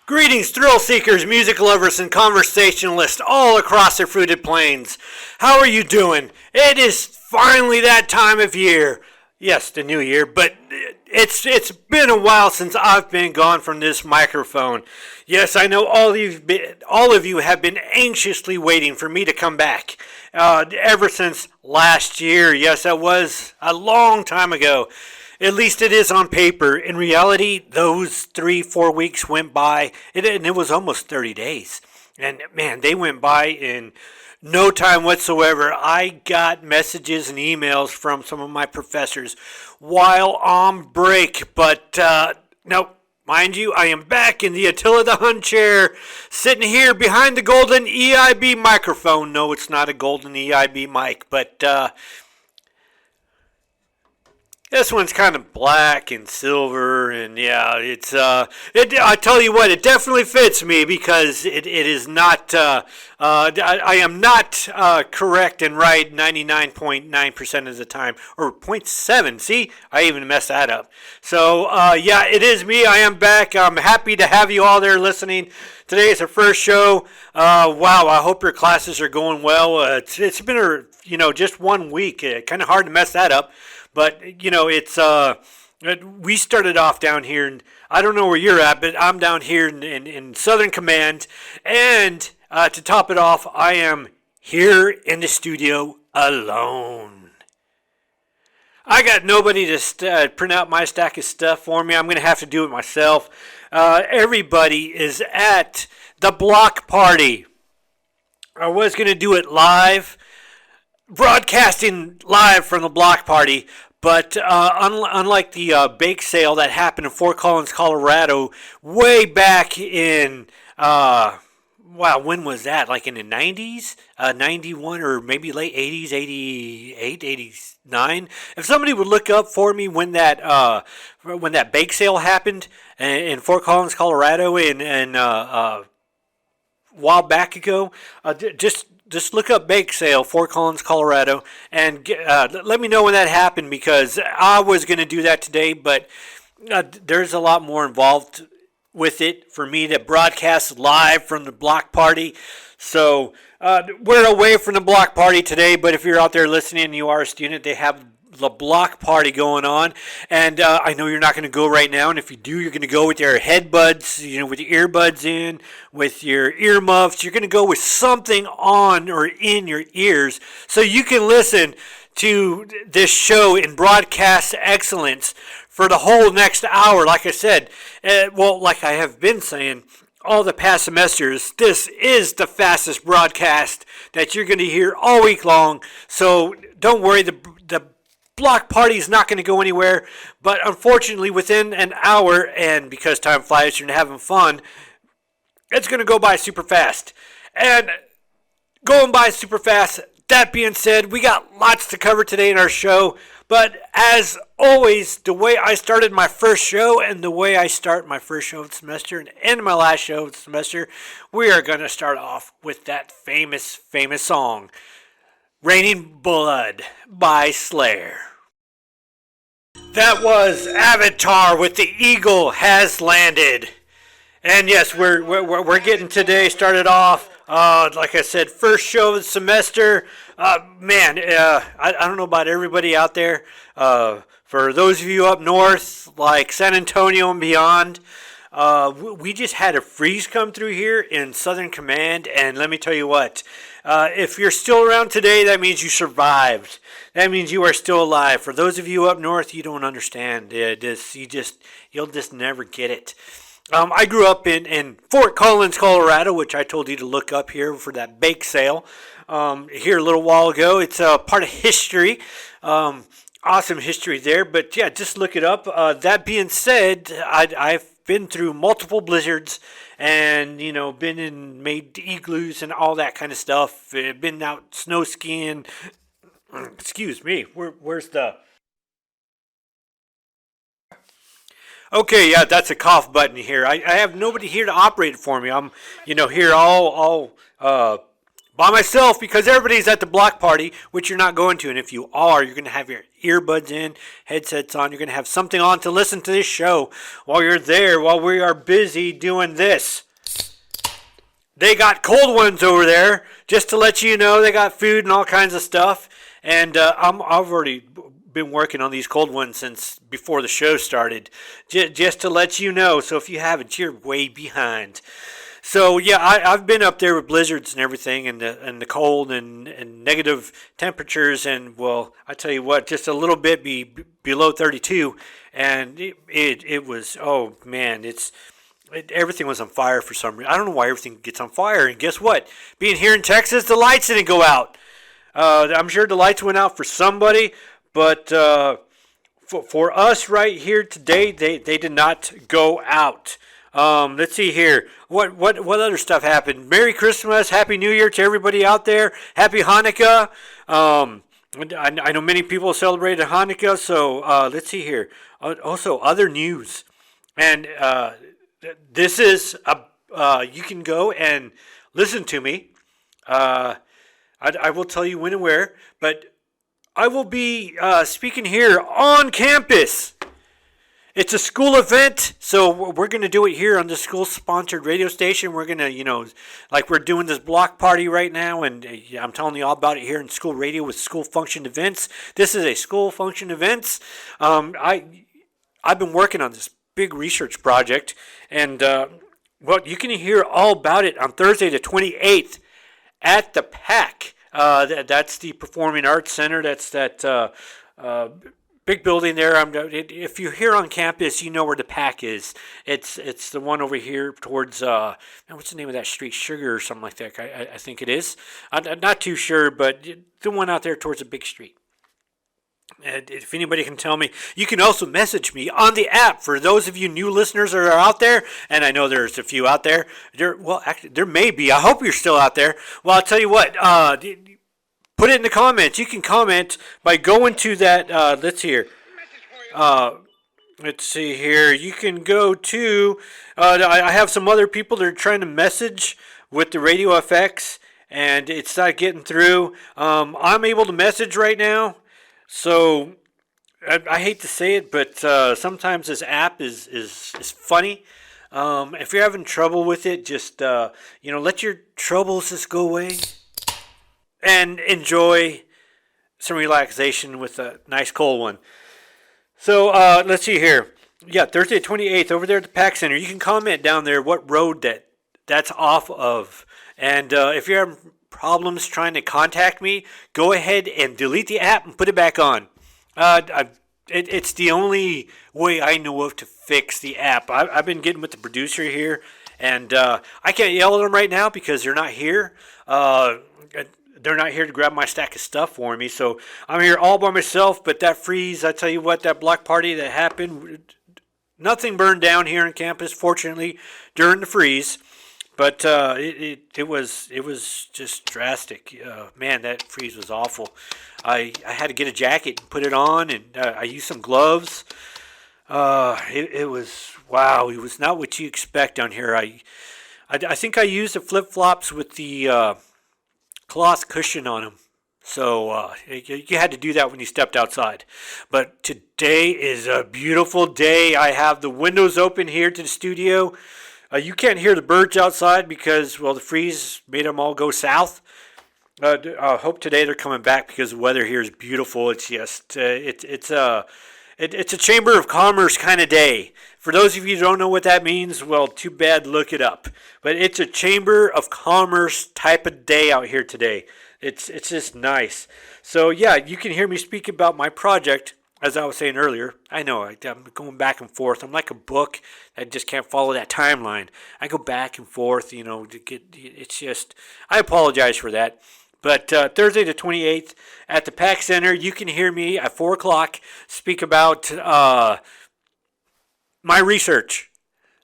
Greetings, thrill seekers, music lovers, and conversationalists all across the fruited plains. How are you doing? It is finally that time of year. Yes, the new year, but it's been a while since I've been gone from this microphone. Yes, I know all of you have been anxiously waiting for me to come back. Ever since last year. Yes, that was a long time ago. At least it is on paper. In reality, those 3-4 weeks went by, and it was almost 30 days. And man, they went by in no time whatsoever. I got messages and emails from some of my professors while on break, but no. Mind you, I am back in the Attila the Hun chair, sitting here behind the golden EIB microphone. No, it's not a golden EIB mic, but this one's kind of black and silver, and yeah, I tell you what, it definitely fits me because it is not. I am not correct and right 99.9% of the time, or point 0.7. See, I even messed that up. So yeah, it is me. I am back. I'm happy to have you all there listening. Today is our first show. Wow, I hope your classes are going well. It's been just 1 week. Kind of hard to mess that up. But, it's, we started off down here, and I don't know where you're at, but I'm down here in Southern Command. And to top it off, I am here in the studio alone. I got nobody to print out my stack of stuff for me. I'm going to have to do it myself. Everybody is at the block party. I was going to do it live. Broadcasting live from the block party, but unlike the bake sale that happened in Fort Collins, Colorado, way back in, when was that? Like in the 90s? 91 or maybe late 80s, 88, 89? If somebody would look up for me when that bake sale happened in Fort Collins, Colorado, and a while back ago, just look up bake sale, Fort Collins, Colorado, and let me know when that happened because I was going to do that today, but there's a lot more involved with it for me to broadcast live from the block party. So we're away from the block party today, but if you're out there listening and you are a student, they have the block party going on, and I know you're not going to go right now, and if you do, you're going to go with your headbuds, with your earbuds in, with your earmuffs. You're going to go with something on or in your ears so you can listen to this show in broadcast excellence for the whole next hour. Like I said, like I have been saying all the past semesters, this is the fastest broadcast that you're going to hear all week long, so don't worry, the block party is not going to go anywhere, but unfortunately within an hour, and because time flies, you're having fun, it's going to go by super fast. And going by super fast, that being said, we got lots to cover today in our show, but as always, the way I started my first show and the way I start my first show of the semester and end my last show of the semester, we are going to start off with that famous song, Raining Blood by Slayer. That was Avatar with The Eagle Has Landed. And yes, we're getting today started off. Like I said, first show of the semester. I don't know about everybody out there. For those of you up north, like San Antonio and beyond, we just had a freeze come through here in Southern Command, and let me tell you what, if you're still around today, that means you survived. That means you are still alive. For those of you up north, you don't understand. You'll just never get it. I grew up in Fort Collins, Colorado, which I told you to look up here for that bake sale here a little while ago. It's a part of history. Awesome history there, but yeah, just look it up. That being said, I've been through multiple blizzards and, made igloos and all that kind of stuff. Been out snow skiing. Excuse me, where's the... Okay, yeah, that's a cough button here. I have nobody here to operate it for me. I'm, here all by myself because everybody's at the block party, which you're not going to. And if you are, you're going to have your earbuds in, headsets on. You're going to have something on to listen to this show while you're there, while we are busy doing this. They got cold ones over there, just to let you know. They got food and all kinds of stuff. And I've already been working on these cold ones since before the show started, just to let you know. So if you haven't, you're way behind. So yeah, I've been up there with blizzards and everything, and the cold and negative temperatures, and well, I tell you what, just a little bit below 32, and it was, oh man, everything was on fire for some reason. I don't know why everything gets on fire. And guess what? Being here in Texas, the lights didn't go out. I'm sure the lights went out for somebody, but for us right here today, they did not go out. Let's see here. What other stuff happened? Merry Christmas, Happy New Year to everybody out there. Happy Hanukkah. I know many people celebrated Hanukkah, so let's see here. Also, other news. And this is, you can go and listen to me. I will tell you when and where, but I will be speaking here on campus. It's a school event, so we're going to do it here on the school-sponsored radio station. We're going to, like we're doing this block party right now, and I'm telling you all about it here in school radio with school function events. This is a school function events. I've been working on this big research project, and you can hear all about it on Thursday the 28th at the PAC. That's the Performing Arts Center. That's that big building there. If you're here on campus, you know where the PAC is. It's the one over here towards what's the name of that street? Sugar or something like that. I think it is. I'm not too sure, but the one out there towards the big street. And if anybody can tell me, you can also message me on the app. For those of you new listeners that are out there, and I know there's a few out there. Actually, there may be. I hope you're still out there. Well, I'll tell you what. Put it in the comments. You can comment by going to that. Let's see here. Let's see here. You can go to. I have some other people that are trying to message with the Radio FX, and it's not getting through. I'm able to message right now. So, I hate to say it, but sometimes this app is funny. If you're having trouble with it, just let your troubles just go away and enjoy some relaxation with a nice cold one. So let's see here. Yeah, Thursday 28th over there at the PAC Center. You can comment down there what road that's off of, and if you're having problems trying to contact me, go ahead and delete the app and put it back on. It's the only way I know of to fix the app. I've been getting with the producer here, and I can't yell at them right now because they're not here. They're not here to grab my stack of stuff for me, so I'm here all by myself. But that freeze, I tell you what, that block party that happened, nothing burned down here on campus, fortunately, during the freeze. But it was just drastic. Man, that freeze was awful. I had to get a jacket and put it on, and I used some gloves. It was, wow, it was not what you expect down here. I think I used the flip-flops with the cloth cushion on them. So you had to do that when you stepped outside. But today is a beautiful day. I have the windows open here to the studio. You can't hear the birds outside because, well, the freeze made them all go south. I hope today they're coming back because the weather here is beautiful. It's just it's a Chamber of Commerce kind of day. For those of you who don't know what that means, well, too bad, look it up. But it's a Chamber of Commerce type of day out here today. It's just nice. So, yeah, you can hear me speak about my project, as I was saying earlier. I know, I'm going back and forth. I'm like a book. I just can't follow that timeline. I go back and forth, to get, it's just, I apologize for that. But Thursday the 28th at the PAC Center, you can hear me at 4 o'clock speak about my research.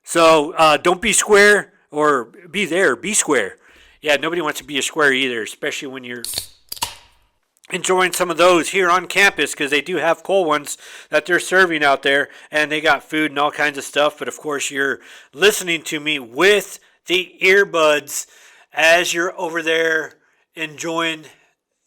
So don't be square, or be there, be square. Yeah, nobody wants to be a square either, especially when you're enjoying some of those here on campus, because they do have cold ones that they're serving out there, and they got food and all kinds of stuff. But of course, you're listening to me with the earbuds as you're over there enjoying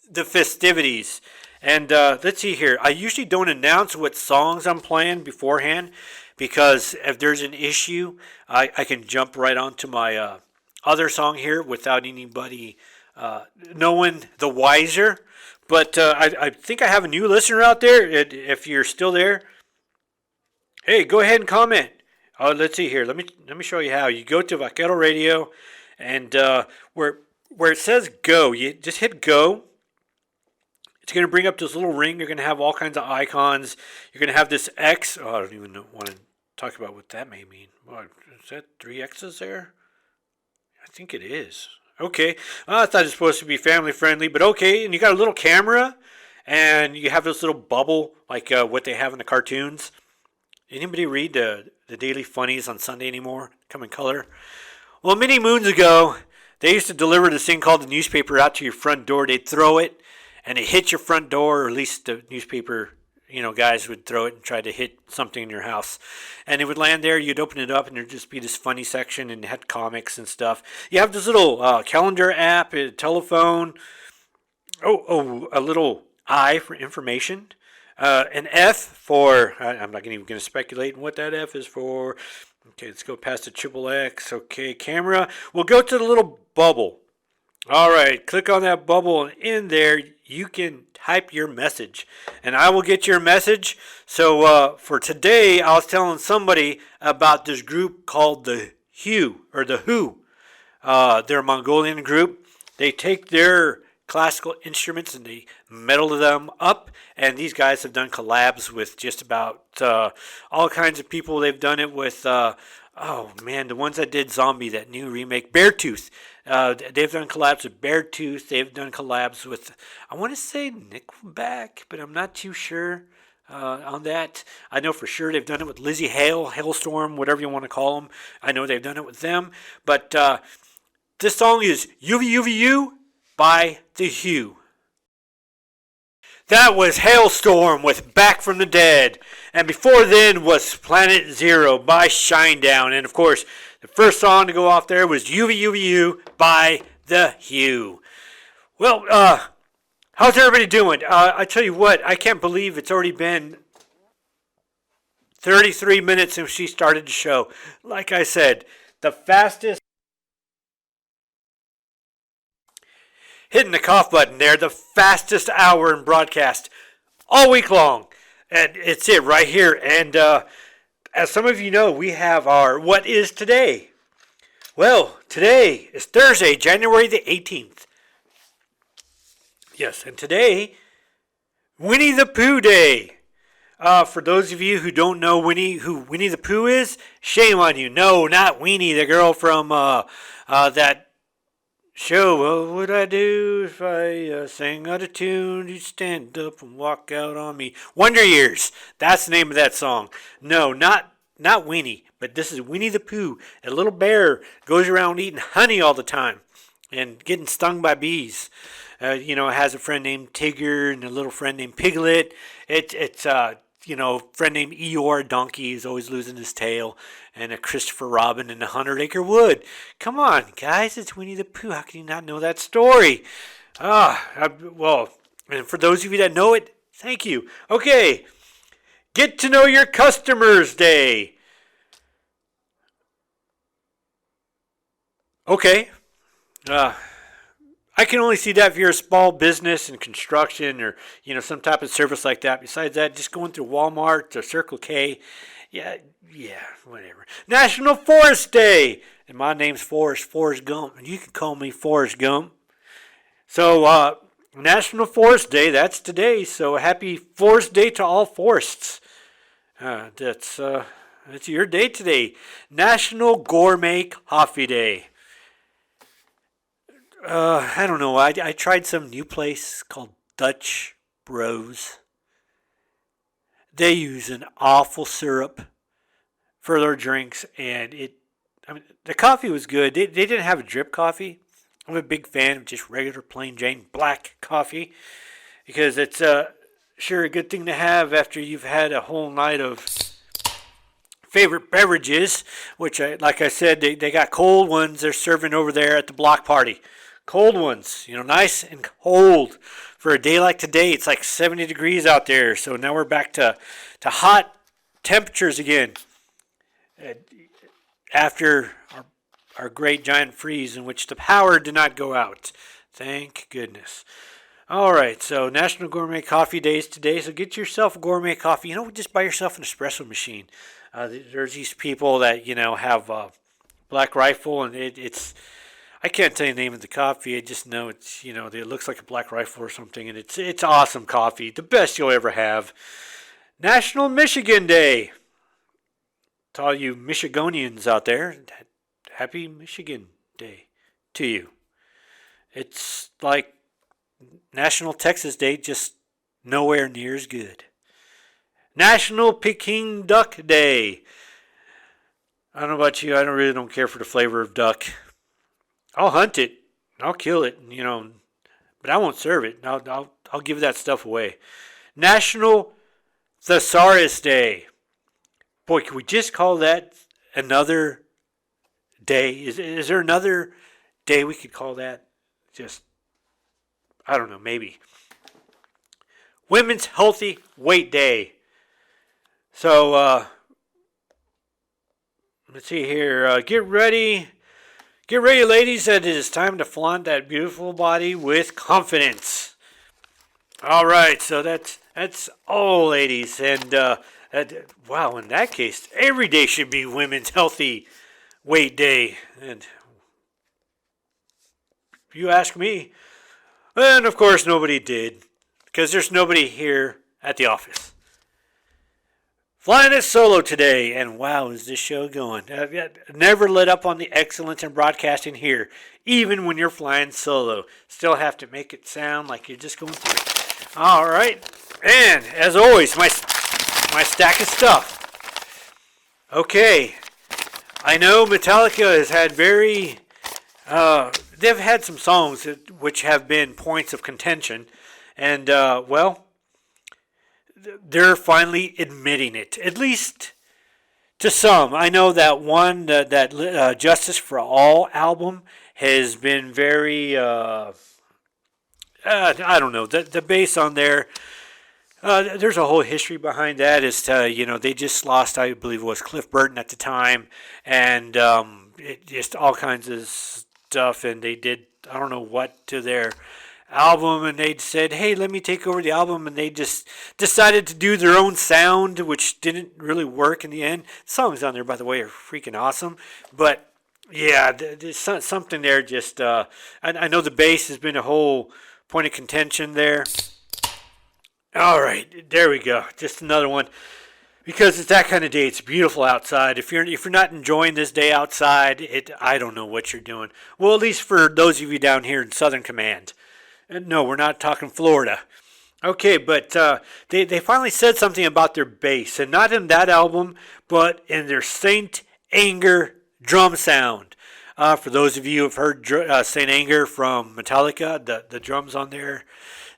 the festivities. And let's see here. I usually don't announce what songs I'm playing beforehand because if there's an issue, I can jump right onto my other song here without anybody knowing the wiser. But I think I have a new listener out there. If you're still there, hey, go ahead and comment. Let's see here. Let me show you how. You go to Vaquero Radio, and where it says go, you just hit go. It's going to bring up this little ring. You're going to have all kinds of icons. You're going to have this X. Oh, I don't even want to talk about what that may mean. What, is that 3 X's there? I think it is. Okay. I thought it was supposed to be family friendly, but okay. And you got a little camera, and you have this little bubble like what they have in the cartoons. Anybody read the Daily Funnies on Sunday anymore? Come in color. Well, many moons ago, they used to deliver this thing called the newspaper out to your front door. They'd throw it, and it hit your front door, or at least the newspaper, guys would throw it and try to hit something in your house. And it would land there, you'd open it up, and there'd just be this funny section, and it had comics and stuff. You have this little calendar app, a telephone, a little I for information, an F for, I'm not even going to speculate on what that F is for. Okay, let's go past the triple X. Okay, camera. We'll go to the little bubble. All right, click on that bubble, and in there you can type your message, and I will get your message. So for today, I was telling somebody about this group called the Who. They're a Mongolian group. They take their classical instruments and they metal them up, and these guys have done collabs with just about all kinds of people. They've done it with the ones that did Zombie, that new remake, Beartooth. They've done collabs with Beartooth. They've done collabs with, I want to say Nickelback, but I'm not too sure on that. I know for sure they've done it with Lizzie Hale, Hailstorm, whatever you want to call them. I know they've done it with them. But this song is UVUVU by The Who. That was Hailstorm with Back from the Dead. And before then was Planet Zero by Shinedown. And of course, the first song to go off there was UVUVU by The Who. Well, how's everybody doing? I tell you what, I can't believe it's already been 33 minutes since she started the show. Like I said, the fastest. Hitting the cough button there, the fastest hour in broadcast all week long. And it's it right here. And as some of you know, we have our What Is Today? Well, today is Thursday, January the 18th. Yes, and today, Winnie the Pooh Day. For those of you who don't know who Winnie the Pooh is, shame on you. No, not Winnie, the girl from that show. What would I do if I sang out of tune? You'd stand up and walk out on me. Wonder Years. That's the name of that song. No, not Winnie, but this is Winnie the Pooh. A little bear goes around eating honey all the time and getting stung by bees. It has a friend named Tigger and a little friend named Piglet. It's friend named Eeyore, donkey, is always losing his tail, and a Christopher Robin in the 100-Acre Wood. Come on, guys, it's Winnie the Pooh. How can you not know that story? And for those of you that know it, thank you. Okay, Get to Know Your Customers Day. Okay, I can only see that if you're a small business in construction or, some type of service like that. Besides that, just going through Walmart or Circle K, yeah, whatever. National Forest Day. And my name's Forrest Gump. And you can call me Forrest Gump. So, National Forest Day, that's today. So, happy Forest Day to all forests. That's your day today. National Gourmet Coffee Day. I don't know. I tried some new place called Dutch Bros. They use an awful syrup for their drinks, and the coffee was good. They didn't have a drip coffee. I'm a big fan of just regular plain Jane black coffee because it's sure a good thing to have after you've had a whole night of favorite beverages, which, like I said, they got cold ones they're serving over there at the block party. cold ones, nice and cold. For a day like today, it's like 70 degrees out there. So now we're back to hot temperatures again. After our great giant freeze in which the power did not go out. Thank goodness. All right, so National Gourmet Coffee Day is today. So get yourself a gourmet coffee. Just buy yourself an espresso machine. There's these people that, have Black Rifle, and it's I can't tell you the name of the coffee. I just know it's, it looks like a Black Rifle or something, and it's awesome coffee. The best you'll ever have. National Michigan Day. To all you Michigonians out there, happy Michigan Day to you. It's like National Texas Day, just nowhere near as good. National Peking Duck Day. I don't know about you. I really don't care for the flavor of duck. I'll hunt it. I'll kill it, but I won't serve it. I'll give that stuff away. National Thesaurus Day. Boy, can we just call that another day? Is there another day we could call that? I don't know, maybe. Women's Healthy Weight Day. So, let's see here. Get ready, ladies. It is time to flaunt that beautiful body with confidence. All right, so that's all, ladies. And wow, in that case, every day should be Women's Healthy Weight Day. And if you ask me, and of course nobody did, because there's nobody here at the office. Flying it solo today, and wow, is this show going. Never let up on the excellence in broadcasting here, even when you're flying solo. Still have to make it sound like you're just going through it. All right, and as always, my stack of stuff. Okay, I know Metallica has had they've had some songs which have been points of contention, and they're finally admitting it, at least to some. I know that one, that Justice for All album has been very, I don't know, the bass on there, there's a whole history behind that as to, they just lost, I believe it was Cliff Burton at the time, and just all kinds of stuff, and they did, I don't know what to their album, and they said, hey, let me take over the album, and they just decided to do their own sound, which didn't really work in the end. The songs on there, by the way, are freaking awesome, but yeah, there's something there. Just I know the bass has been a whole point of contention there. All right, there we go, just another one, because it's that kind of day. It's beautiful outside. If you're not enjoying this day outside, I don't know what you're doing. Well, at least for those of you down here in Southern Command. No, we're not talking Florida. Okay, but they finally said something about their bass, and not in that album, but in their Saint Anger drum sound. For those of you who have heard Saint Anger from Metallica, the drums on there,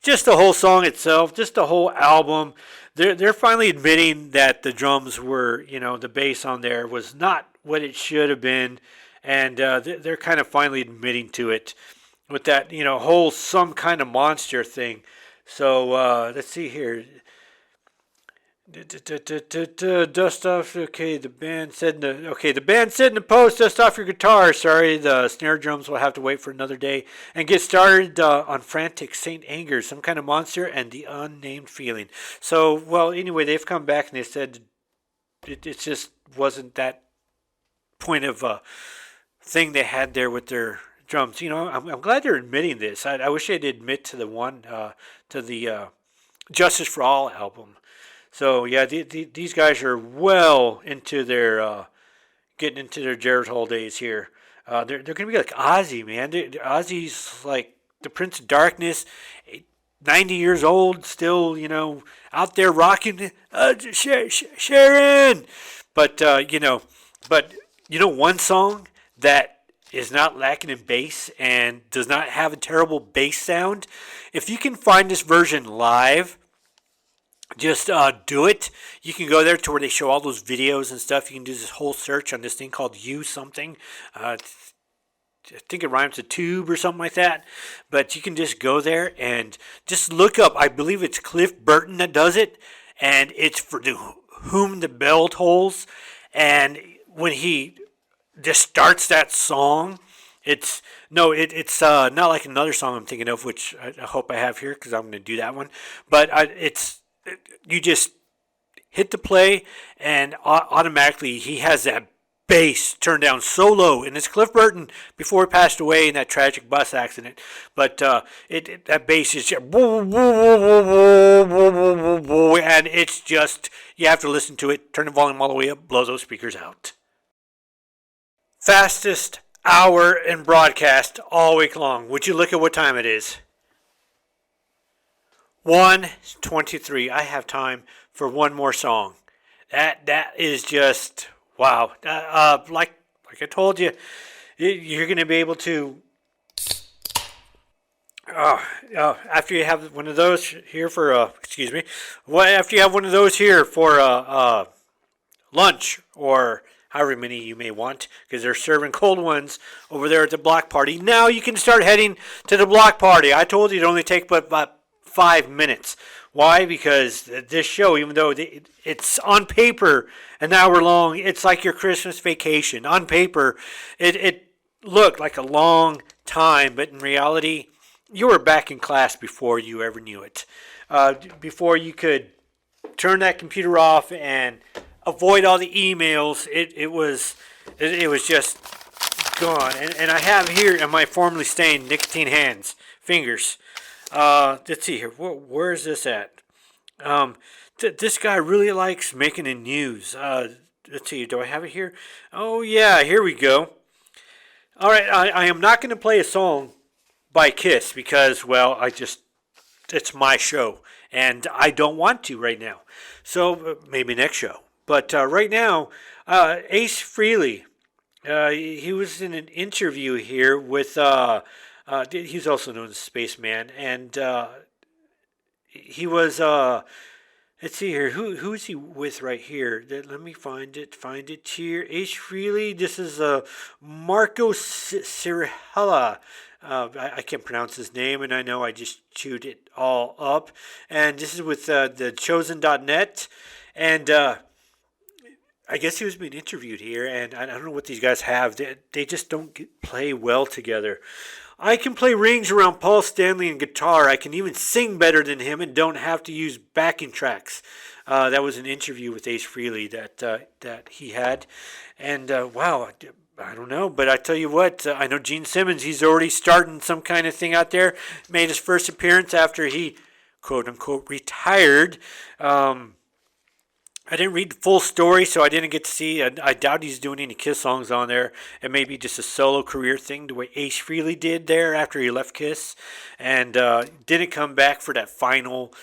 just the whole song itself, just the whole album, they're finally admitting that the drums were, the bass on there was not what it should have been, and they're kind of finally admitting to it. With that, whole Some Kind of Monster thing. So, let's see here. Dust off. Okay, the band said in the post, dust off your guitar. Sorry, the snare drums will have to wait for another day. And get started on Frantic Saint Anger, Some Kind of Monster, and The Unnamed Feeling. So, well, anyway, they've come back and they said it just wasn't that point of thing they had there with their drums. I'm glad they're admitting this. I wish they'd admit to the Justice for All album. So yeah, these guys are well into their getting into their Jared Hall days here. They're gonna be like Ozzy, man. Ozzy's like the Prince of Darkness, 90 years old, still out there rocking. Sharon, but one song that is not lacking in bass and does not have a terrible bass sound. If you can find this version live, just do it. You can go there to where they show all those videos and stuff. You can do this whole search on this thing called You Something. I think it rhymes with tube or something like that. But you can just go there and just look up. I believe it's Cliff Burton that does it, and it's for the Whom the Bell Tolls. And when he just starts that song, it's not like another song I'm thinking of, which I hope I have here because I'm going to do that one. But you just hit the play, and automatically he has that bass turned down so low, and it's Cliff Burton before he passed away in that tragic bus accident. But that bass is just, and it's just, you have to listen to it. Turn the volume all the way up, blow those speakers out. Fastest hour in broadcast all week long. Would you look at what time it is? 1:23. I have time for one more song. That is just wow. Like I told you, you're going to be able to. After you have one of those here for after you have one of those here for lunch or however many you may want, because they're serving cold ones over there at the block party. Now you can start heading to the block party. I told you it'd only take but about 5 minutes. Why? Because this show, even though it's on paper an hour long, it's like your Christmas vacation. On paper, it looked like a long time, but in reality, you were back in class before you ever knew it. Before you could turn that computer off and avoid all the emails, it was just gone. And I have here in my formerly stained nicotine fingers. Let's see here. Where is this at? This guy really likes making the news. Let's see. Do I have it here? Oh yeah, here we go. All right. I am not going to play a song by Kiss because, well, it's my show and I don't want to right now. So maybe next show. But right now, Ace Frehley, he was in an interview here with, he's also known as Spaceman, and he was, let's see here, who is he with right here? Let me find it here. Ace Frehley, this is Marco Cirihella. I can't pronounce his name, and I know I just chewed it all up. And this is with the Chosen.net, and I guess he was being interviewed here, and I don't know what these guys have. They just don't play well together. I can play rings around Paul Stanley and guitar. I can even sing better than him and don't have to use backing tracks. That was an interview with Ace Frehley that he had. And wow, I don't know. But I tell you what, I know Gene Simmons, he's already starting some kind of thing out there. Made his first appearance after he, quote unquote, retired. I didn't read the full story, so I didn't get to see. I doubt he's doing any Kiss songs on there. It may be just a solo career thing, the way Ace Frehley did there after he left Kiss. And didn't come back for that final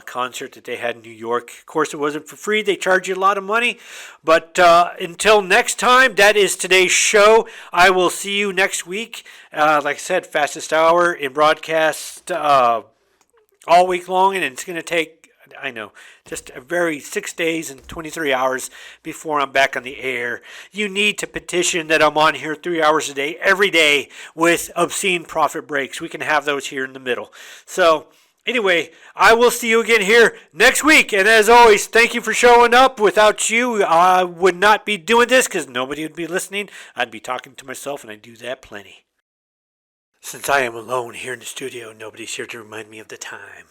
concert that they had in New York. Of course, it wasn't for free. They charge you a lot of money. But until next time, that is today's show. I will see you next week. Like I said, fastest hour in broadcast all week long, and it's going to take, I know, just a very 6 days and 23 hours before I'm back on the air. You need to petition that I'm on here 3 hours a day, every day, with obscene profit breaks. We can have those here in the middle. So, anyway, I will see you again here next week. And as always, thank you for showing up. Without you, I would not be doing this because nobody would be listening. I'd be talking to myself, and I do that plenty. Since I am alone here in the studio, nobody's here to remind me of the time.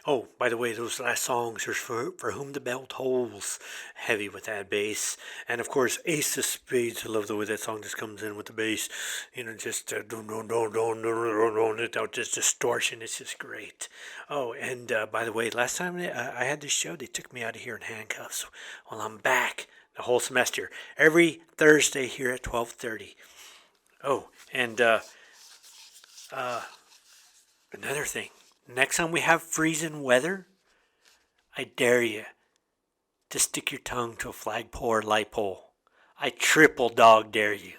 Oh, by the way, those last songs are for Whom the Bell Tolls. Heavy with that bass. And of course, Ace of Spades. I love the way that song just comes in with the bass. You know, just just distortion. It's just great. Oh, and by the way, last time I had this show, they took me out of here in handcuffs. Well, I'm back the whole semester. Every Thursday here at 12:30. Oh, and another thing. Next time we have freezing weather, I dare you to stick your tongue to a flagpole or light pole. I triple dog dare you.